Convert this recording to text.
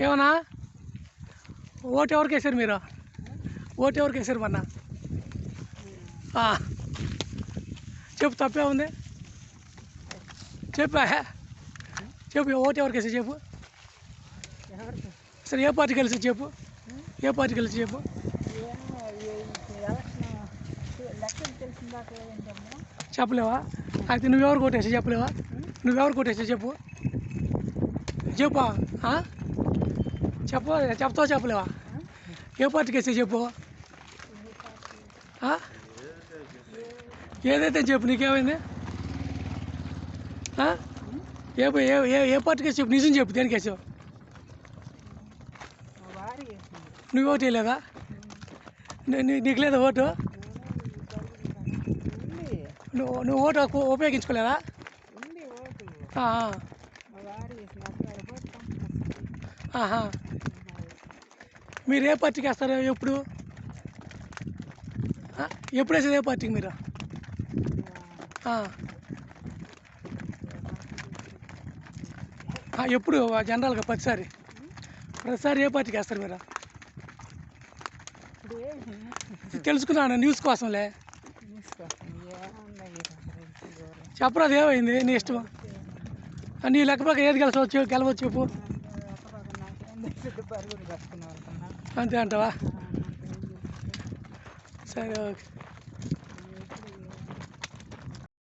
ఏమన్నా ఓటు ఎవరికి వేసారు మీరు? ఓటు ఎవరికి వేసారు మొన్న? చెప్పు, తప్పే ఉంది చెప్పా. చెప్పు, ఓటు ఎవరికి వేసారు చెప్పు. సరే, ఏ పార్టీ కలిసి చెప్పు, ఏ పార్టీ కలిసి చెప్పు. చెప్పలేవా? అయితే నువ్వెవరు కొట్టేసి చెప్పలేవా? నువ్వెవరు కొట్టేసి చెప్పు, చెప్పా. చెప్తావా చెప్పలేవా? ఏ పార్టీకి వేసే చెప్పు. ఏదైతే చెప్పు, నీకేమైంది? ఏ ఏ పార్టీకి వేసి చెప్పు, నిజం చెప్పు, దేనికి వేసావు? నువ్వు ఓటు వేయలేదా? నీకు లేదా ఓటు? నువ్వు ఓటు ఉపయోగించుకోలేదా? మీరు ఏ పార్టీకి వేస్తారు? ఎప్పుడు ఎప్పుడు వేసేది ఏ పార్టీకి మీరు? ఎప్పుడు జనరల్గా ప్రతిసారి ఏ పార్టీకి వేస్తారు మీరు? తెలుసుకున్నాను, న్యూస్ కోసంలే. చెప్పరాదు, ఏమైంది? నీ ఇష్టం. నీ లెక్క ప్రకారం ఏది గెలవచ్చు చెప్పు. అంతే అంటావా? సరే, ఓకే.